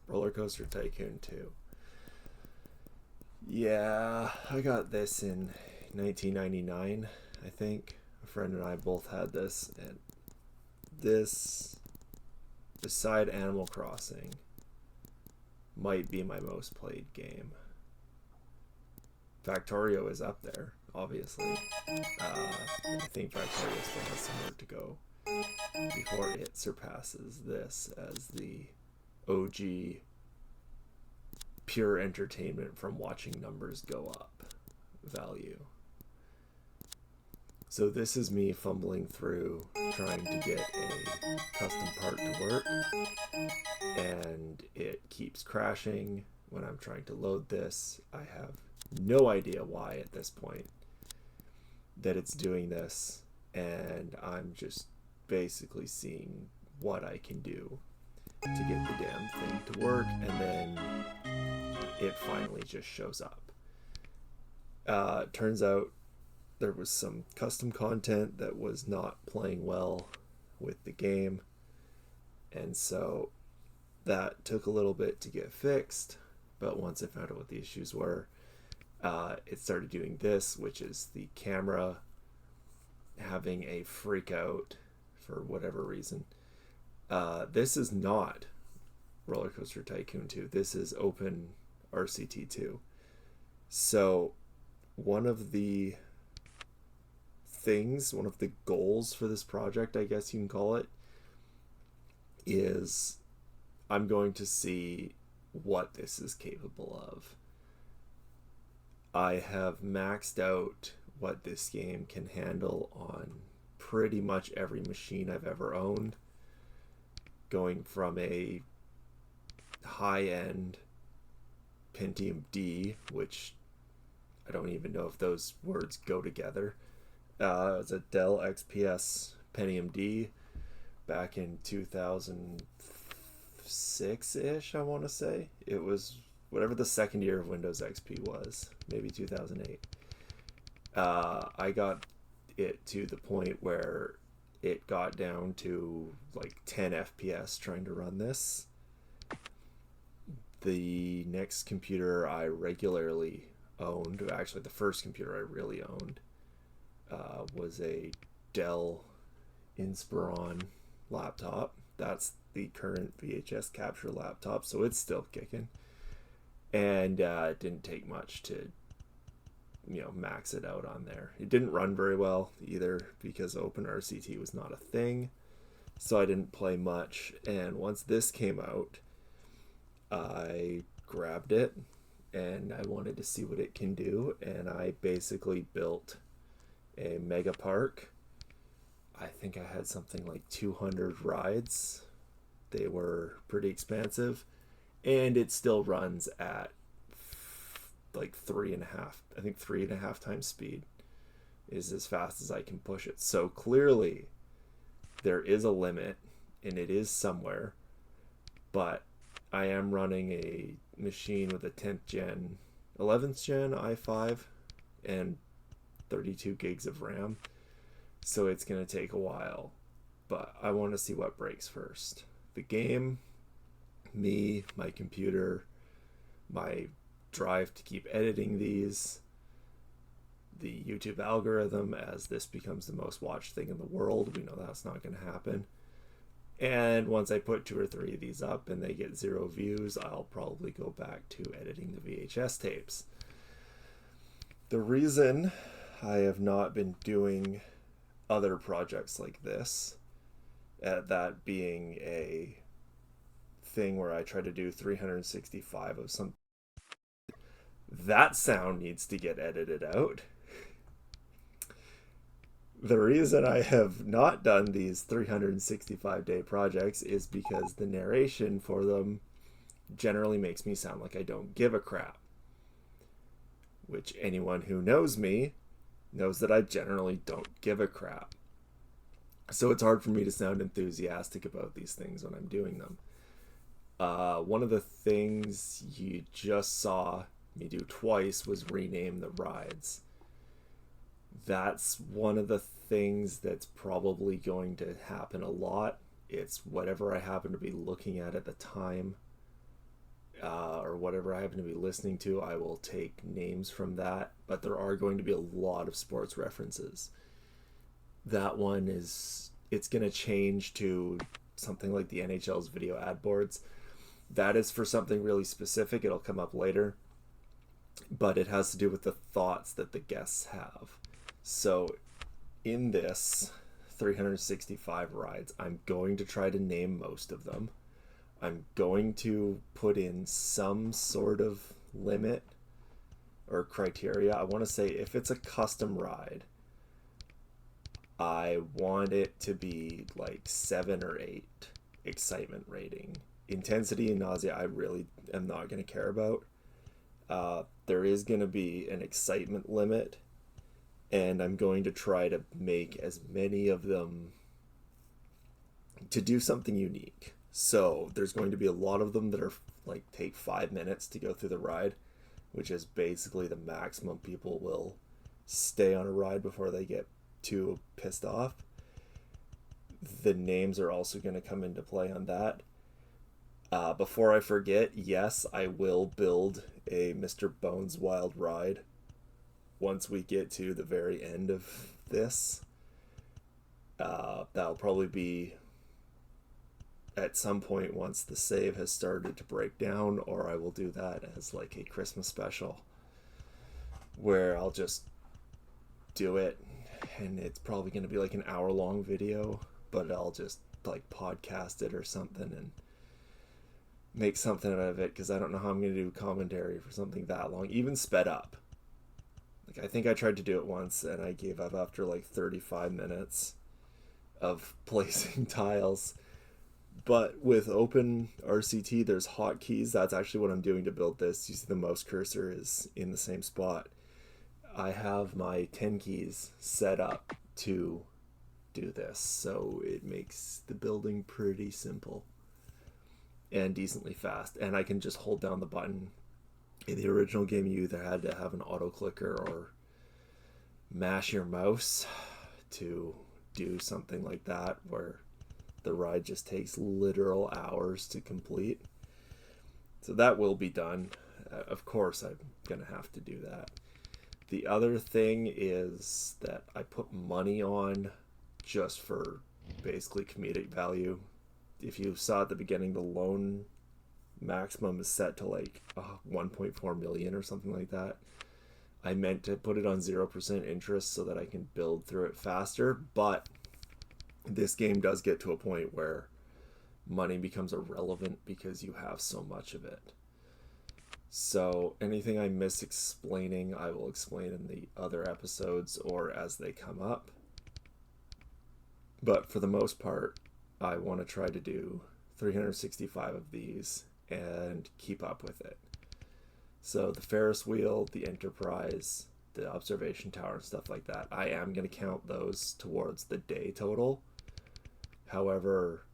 Roller Coaster Tycoon 2. Yeah, I got this in 1999, I think. A friend and I both had this, and this, beside Animal Crossing, might be my most played game. Factorio is up there, obviously. I think Factorio still has somewhere to go before it surpasses this as the OG pure entertainment from watching numbers go up value. So this is me fumbling through trying to get a custom part to work, and it keeps crashing when I'm trying to load this. I have no idea why at this point that it's doing this, and I'm just basically seeing what I can do to get the damn thing to work, and then it finally just shows up. Turns out there was some custom content that was not playing well with the game, and so that took a little bit to get fixed. But once I found out what the issues were, it started doing this, which is the camera having a freak out for whatever reason. This is not Roller Coaster Tycoon 2. This is Open RCT2. So one of the goals for this project, I guess you can call it, is I'm going to see what this is capable of. I have maxed out what this game can handle on pretty much every machine I've ever owned, going from a high-end Pentium D, which I don't even know if those words go together. It was a Dell XPS Pentium D back in 2006-ish, I want to say. It was whatever the second year of Windows XP was, maybe 2008. I got it to the point where it got down to like 10 FPS trying to run this. The next computer I regularly owned, actually the first computer I really owned, was a Dell Inspiron laptop. That's the current VHS capture laptop, so it's still kicking. And it didn't take much to, max it out on there. It didn't run very well either because OpenRCT was not a thing, so I didn't play much. And once this came out, I grabbed it and I wanted to see what it can do, and I basically built a mega park. I think I had something like 200 rides. They were pretty expansive, and it still runs at like 3.5 times speed is as fast as I can push it. So clearly there is a limit, and it is somewhere, but I am running a machine with a 10th gen 11th gen i5 and 32 gigs of RAM, so it's going to take a while, but I want to see what breaks first. The game, me, my computer, my drive to keep editing these, the YouTube algorithm, as this becomes the most watched thing in the world. We know that's not going to happen. And once I put 2 or 3 of these up and they get 0 views, I'll probably go back to editing the VHS tapes. The reason I have not been doing other projects like this, that being a thing where I try to do 365 of something, that sound needs to get edited out. The reason I have not done these 365-day projects is because the narration for them generally makes me sound like I don't give a crap. Which anyone who knows me knows that I generally don't give a crap. So it's hard for me to sound enthusiastic about these things when I'm doing them. One of the things you just saw me do twice was rename the rides. That's one of the things that's probably going to happen a lot. It's whatever I happen to be looking at the time. or whatever I happen to be listening to, I will take names from that. But there are going to be a lot of sports references. That one is, it's going to change to something like the NHL's video ad boards. That is for something really specific. It'll come up later. But it has to do with the thoughts that the guests have. So in this 365 rides, I'm going to try to name most of them. I'm going to put in some sort of limit or criteria. I want to say if it's a custom ride, I want it to be like 7 or 8 excitement rating. Intensity and nausea, I really am not going to care about. There is going to be an excitement limit, and I'm going to try to make as many of them to do something unique. So there's going to be a lot of them that are like take 5 minutes to go through the ride, which is basically the maximum people will stay on a ride before they get too pissed off. The names are also going to come into play on that. Before I forget, yes, I will build a Mr. Bones Wild Ride once we get to the very end of this. That'll probably be at some point once the save has started to break down, or I will do that as like a Christmas special where I'll just do it, and it's probably going to be like an hour-long video, but I'll just like podcast it or something and make something out of it, because I don't know how I'm going to do commentary for something that long, even sped up. Like, I think I tried to do it once and I gave up after like 35 minutes of placing tiles. But with open RCT, there's hotkeys. That's actually what I'm doing to build this. You see the mouse cursor is in the same spot. I have my 10 keys set up to do this, so it makes the building pretty simple and decently fast. And I can just hold down the button. In the original game, you either had to have an auto clicker or mash your mouse to do something like that, where the ride just takes literal hours to complete. So that will be done. Of course, I'm going to have to do that. The other thing is that I put money on just for basically comedic value. If you saw at the beginning, the loan maximum is set to like 1.4 million or something like that. I meant to put it on 0% interest so that I can build through it faster, but this game does get to a point where money becomes irrelevant because you have so much of it. So anything I miss explaining, I will explain in the other episodes or as they come up. But for the most part, I want to try to do 365 of these and keep up with it. So the Ferris wheel, the Enterprise, the observation tower and stuff like that, I am going to count those towards the day total. However,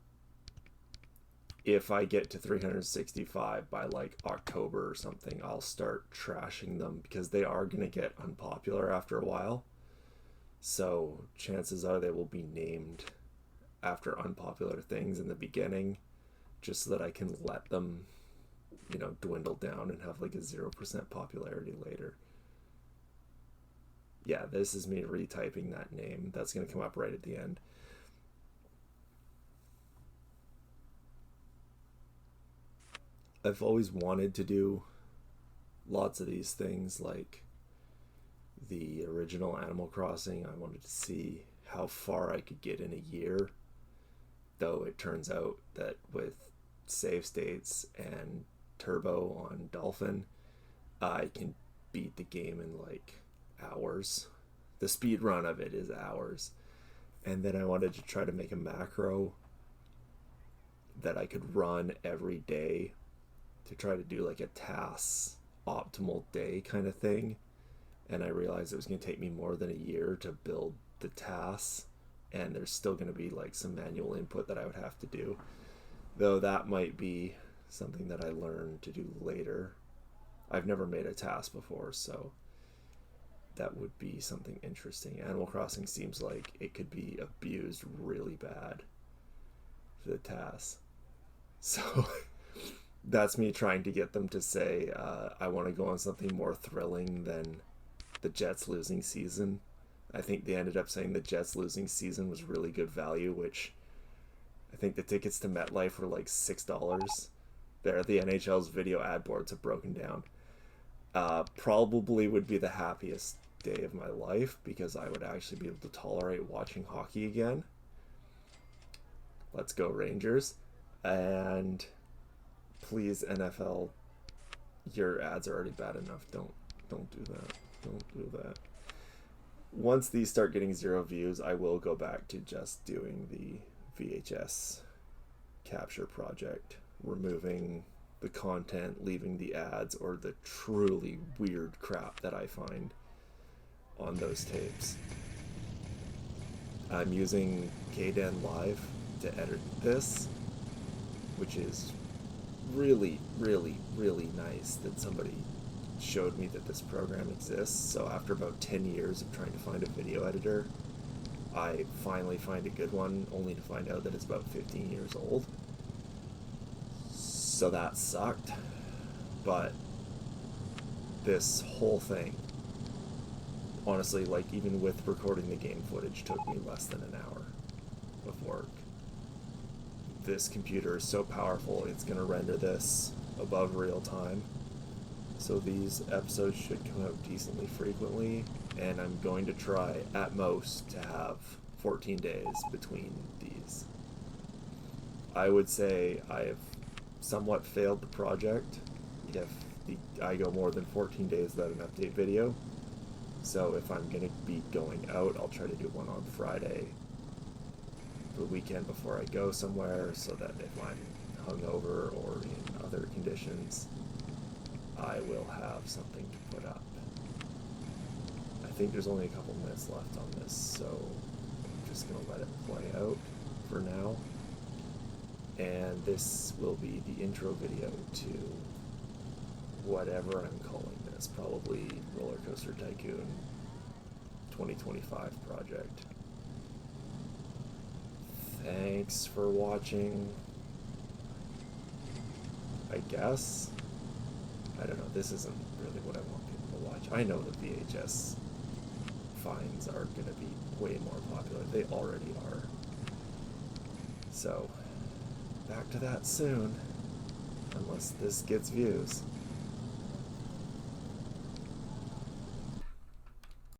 if I get to 365 by like October or something, I'll start trashing them because they are going to get unpopular after a while. So chances are they will be named after unpopular things in the beginning, just so that I can let them, dwindle down and have like a 0% popularity later. Yeah, this is me retyping that name. That's going to come up right at the end. I've always wanted to do lots of these things, like the original Animal Crossing. I wanted to see how far I could get in a year, though it turns out that with save states and turbo on Dolphin, I can beat the game in like hours. The speed run of it is hours. And then I wanted to try to make a macro that I could run every day to try to do like a TAS optimal day kind of thing. And I realized it was going to take me more than a year to build the TAS, and there's still going to be like some manual input that I would have to do, though that might be something that I learn to do later. I've never made a TAS before, so that would be something interesting. Animal Crossing seems like it could be abused really bad for the TAS. So that's me trying to get them to say, I want to go on something more thrilling than the Jets losing season. I think they ended up saying the Jets losing season was really good value, which I think the tickets to MetLife were like $6. There, the NHL's video ad boards have broken down. Probably would be the happiest day of my life because I would actually be able to tolerate watching hockey again. Let's go Rangers. And please, NFL, your ads are already bad enough. Don't do that. Don't do that. Once these start getting 0 views, I will go back to just doing the VHS capture project, removing the content, leaving the ads, or the truly weird crap that I find on those tapes. I'm using KDen Live to edit this, which is really, really, really nice that somebody showed me that this program exists. So after about 10 years of trying to find a video editor, I finally find a good one, only to find out that it's about 15 years old. So that sucked. But this whole thing, honestly, like even with recording the game footage, took me less than an hour of work. This computer is so powerful, it's going to render this above real time. So these episodes should come out decently frequently, and I'm going to try, at most, to have 14 days between these. I would say I have somewhat failed the project if I go more than 14 days without an update video. So if I'm going to be going out, I'll try to do one on Friday, the weekend before I go somewhere, so that if I'm hungover or in other conditions, I will have something to put up. I think there's only a couple minutes left on this, so I'm just going to let it play out for now. And this will be the intro video to whatever I'm calling this, probably Roller Coaster Tycoon 2025 project. Thanks for watching, I guess. I don't know, this isn't really what I want people to watch. I know the VHS finds are going to be way more popular. They already are. So, back to that soon. Unless this gets views.